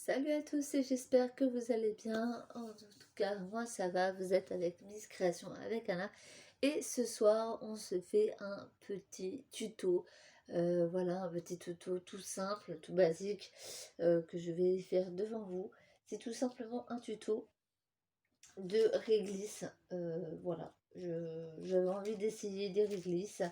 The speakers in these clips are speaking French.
Salut à tous et j'espère que vous allez bien. En tout cas, moi ça va. Vous êtes avec Miss Création avec Anna. Et ce soir, on se fait un petit tuto. Voilà, un petit tuto tout simple, tout basique que je vais faire devant vous. C'est tout simplement un tuto de réglisse. Voilà, j'avais envie d'essayer des réglisses.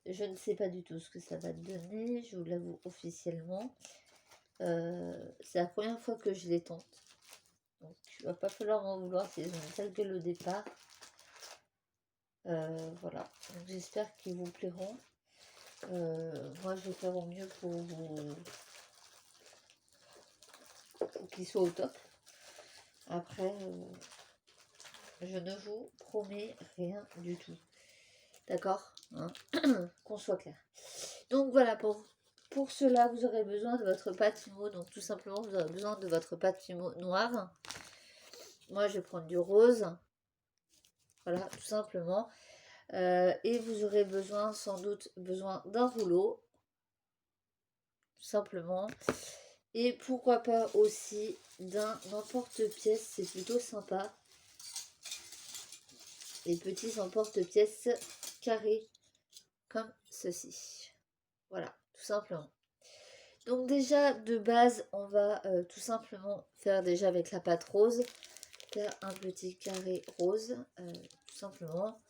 Je ne sais pas du tout ce que ça va donner, je vous l'avoue officiellement. C'est la première fois que je les tente. Donc il va pas falloir en vouloir si elles ont une sale gueule au départ. Voilà. Donc j'espère qu'ils vous plairont. Moi je vais faire au mieux pour qu'ils soient au top. Après, je ne vous promets rien du tout. D'accord, hein. Qu'on soit clair. Donc voilà, pour cela, vous aurez besoin de votre pâte Fimo. Donc tout simplement, vous aurez besoin de votre pâte Fimo noire. Moi, je vais prendre du rose. Voilà, tout simplement. Et vous aurez besoin, sans doute, d'un rouleau. Tout simplement. Et pourquoi pas aussi d'un emporte-pièce. C'est plutôt sympa. Les petits emporte-pièces carrés. Comme ceci. Voilà, tout simplement. Donc déjà, de base, on va tout simplement faire déjà avec la pâte rose. Faire un petit carré rose. Tout simplement.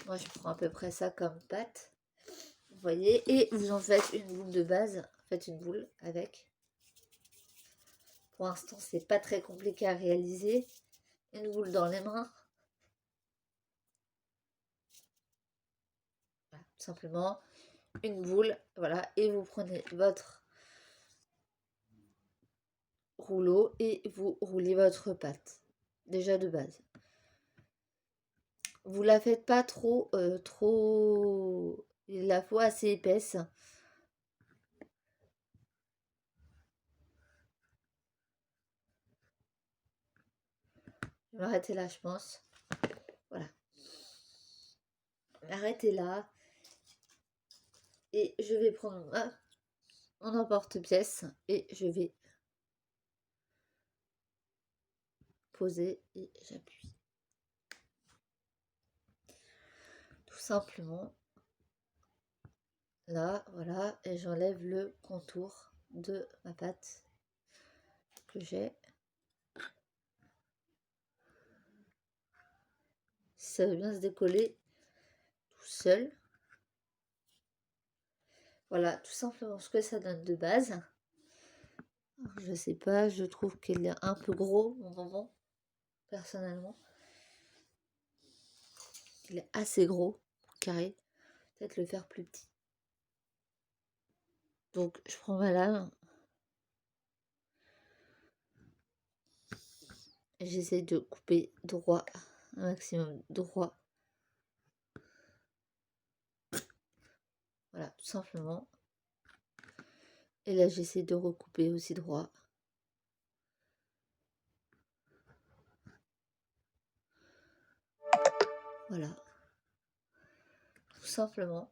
Moi, je prends à peu près ça comme pâte. Vous voyez. Et vous en faites une boule de base. Faites une boule avec. Pour l'instant, c'est pas très compliqué à réaliser. Une boule dans les mains. Voilà, tout simplement. Une boule. Voilà. Et vous prenez votre rouleau et vous roulez votre pâte. Déjà de base. Vous la faites pas trop, il la faut assez épaisse. Je vais m'arrêter là, je pense. Voilà. Arrêtez là. Et je vais prendre mon emporte-pièce et je vais poser et j'appuie. Tout simplement. Là, voilà. Et j'enlève le contour de ma pâte que j'ai. Ça va bien se décoller tout seul. Voilà, tout simplement ce que ça donne de base. Je sais pas, je trouve qu'il est un peu gros, mon bonbon, personnellement. Il est assez gros, carré. Peut-être le faire plus petit. Donc, je prends ma lame. Et j'essaie de couper droit, un maximum droit. Voilà, tout simplement. Et là, j'essaie de recouper aussi droit. Voilà. Tout simplement.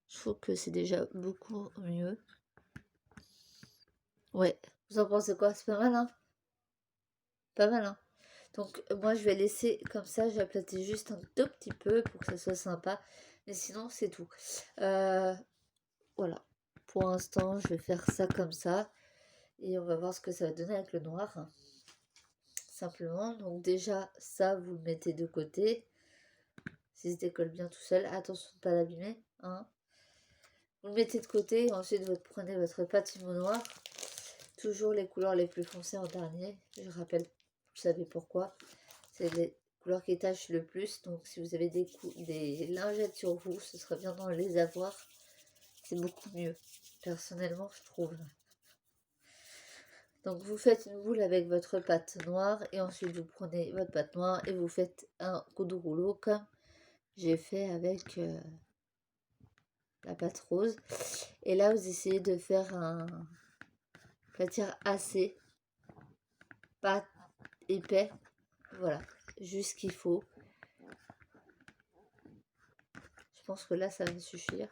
Je trouve que c'est déjà beaucoup mieux. Ouais. Vous en pensez quoi? C'est pas mal, hein? Pas mal, hein? Donc, moi, je vais laisser comme ça. J'aplatis juste un tout petit peu pour que ça soit sympa. Mais sinon, c'est tout. Voilà. Pour l'instant, je vais faire ça comme ça. Et on va voir ce que ça va donner avec le noir. Simplement. Donc déjà, ça, vous le mettez de côté. Si se décolle bien tout seul. Attention de ne pas l'abîmer. Hein. Vous le mettez de côté. Et ensuite, vous prenez votre pâte Fimo noir. Toujours les couleurs les plus foncées en dernier. Je rappelle, vous savez pourquoi. C'est les couleurs qui tâchent le plus. Donc si vous avez des lingettes sur vous, ce serait bien d'en les avoir. C'est beaucoup mieux. Personnellement, je trouve. Donc vous faites une boule avec votre pâte noire et ensuite vous prenez votre pâte noire et vous faites un coup de rouleau comme j'ai fait avec la pâte rose. Et là vous essayez de faire un pâtir assez, pas épais, voilà, juste ce qu'il faut. Je pense que là ça va me suffire.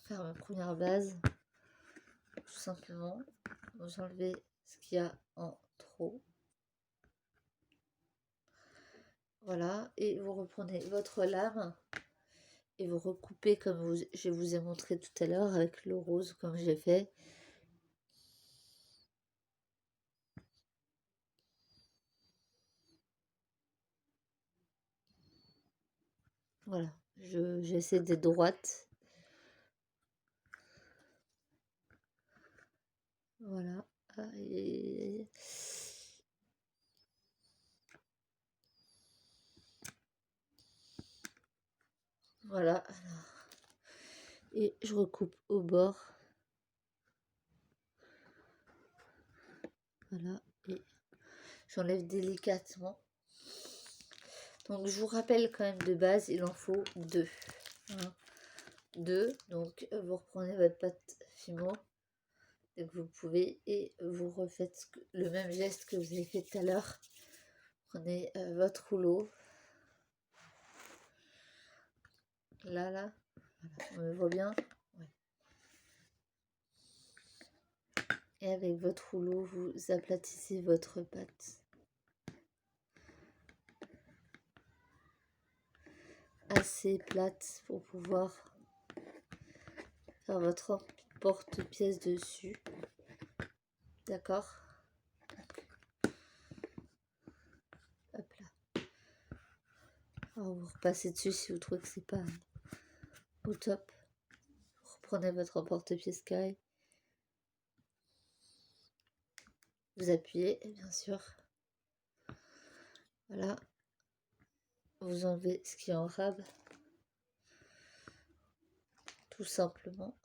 faire ma première base. Tout simplement, vous enlevez ce qu'il y a en trop. Voilà, et vous reprenez votre lame et vous recoupez comme je vous ai montré tout à l'heure avec le rose comme j'ai fait. Voilà, j'essaie d'être droite. Voilà. Voilà. Et je recoupe au bord. Voilà. Et j'enlève délicatement. Donc je vous rappelle quand même de base, il en faut 2. 2. Donc vous reprenez votre pâte Fimo dès que vous pouvez et vous refaites le même geste que vous avez fait tout à l'heure. Prenez votre rouleau. Là. Voilà. On le voit bien. Ouais. Et avec votre rouleau, vous aplatissez votre pâte. Assez plate pour pouvoir faire votre porte-pièce dessus. D'accord? Hop là. Alors vous repassez dessus si vous trouvez que c'est pas au top. Vous reprenez votre porte-pièce carré. Vous appuyez, bien sûr. Voilà. Vous enlevez ce qui est en rab. Tout simplement.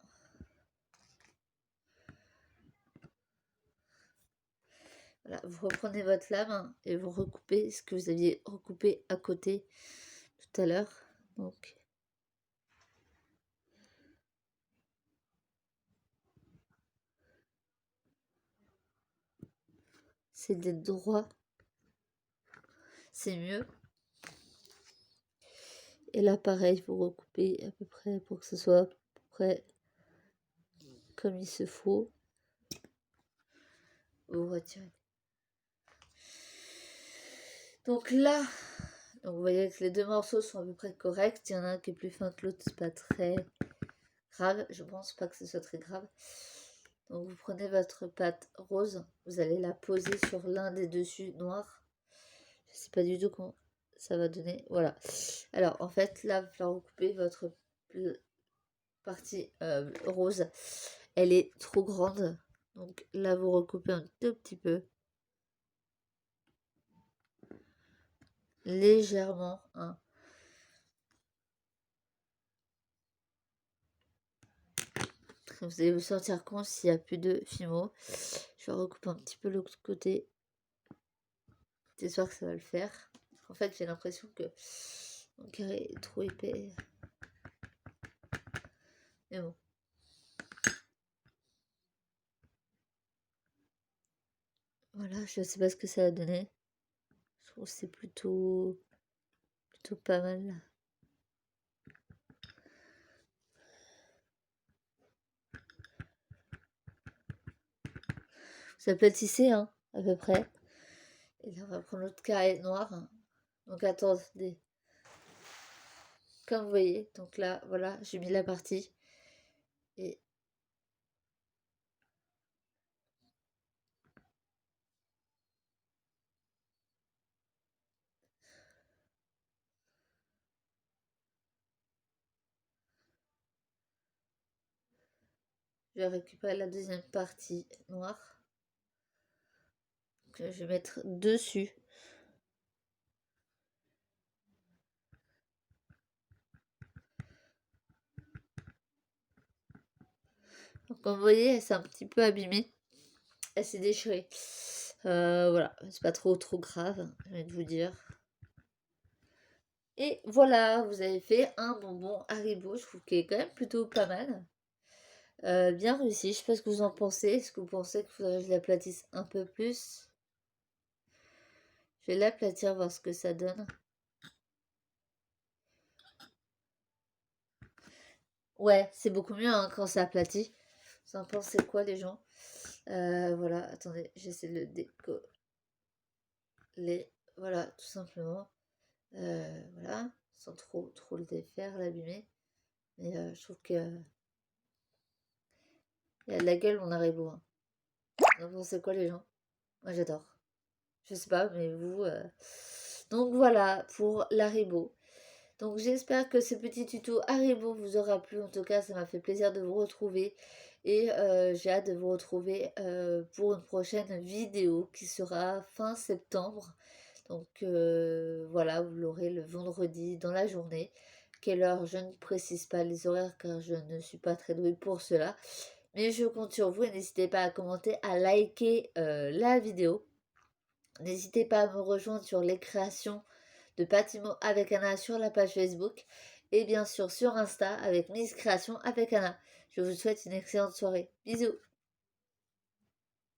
Voilà, vous reprenez votre lame et vous recoupez ce que vous aviez recoupé à côté tout à l'heure. Donc, c'est d'être droit. C'est mieux. Et là, pareil, vous recoupez à peu près pour que ce soit à peu près comme il se faut. Vous retirez. Donc là, vous voyez que les deux morceaux sont à peu près corrects. Il y en a un qui est plus fin que l'autre, c'est pas très grave. Je pense pas que ce soit très grave. Donc vous prenez votre pâte rose, vous allez la poser sur l'un des dessus noirs. Je sais pas du tout comment ça va donner. Voilà. Alors en fait, là, vous recoupez votre partie rose. Elle est trop grande. Donc là, vous recoupez un tout petit peu. Légèrement. Hein. Vous allez vous sentir compte s'il n'y a plus de Fimo. Je vais recouper un petit peu l'autre côté. J'espère que ça va le faire. En fait, j'ai l'impression que mon carré est trop épais. Mais bon. Voilà, je sais pas ce que ça va donner. Je trouve que c'est plutôt pas mal. Vous aplatissez, hein, à peu près. Et là, on va prendre l'autre carré noir. Donc, attendez. Comme vous voyez, donc là, voilà, j'ai mis la partie. Et je vais récupérer la deuxième partie noire. Que je vais mettre dessus. Donc, comme vous voyez, elle s'est un petit peu abîmée. Elle s'est déchirée. Voilà, c'est pas trop grave, je vais vous dire. Et voilà, vous avez fait un bonbon Haribo, je trouve qu'il est quand même plutôt pas mal. Bien réussi, je sais pas ce que vous en pensez. Est-ce que vous pensez qu'il faudrait que je l'aplatisse un peu plus? Je vais l'aplatir, voir ce que ça donne. Ouais, c'est beaucoup mieux hein, quand c'est aplati. Vous en pensez quoi, les gens? Voilà, attendez, j'essaie de le décoller. Voilà, tout simplement. Voilà, sans trop le défaire, l'abîmer. Mais je trouve que il y a de la gueule, mon Haribo. Hein. Vous en pensez quoi, les gens? Moi, j'adore. Je sais pas, mais vous... Donc voilà, pour l'Haribo. Donc j'espère que ce petit tuto Haribo vous aura plu. En tout cas, ça m'a fait plaisir de vous retrouver. Et j'ai hâte de vous retrouver pour une prochaine vidéo qui sera fin septembre. Donc voilà, vous l'aurez le vendredi dans la journée. Quelle heure, je ne précise pas les horaires car je ne suis pas très douée pour cela. Mais je compte sur vous et n'hésitez pas à commenter, à liker la vidéo. N'hésitez pas à me rejoindre sur les créations de Patimo avec Anna sur la page Facebook et bien sûr sur Insta avec Miss Création avec Anna. Je vous souhaite une excellente soirée. Bisous.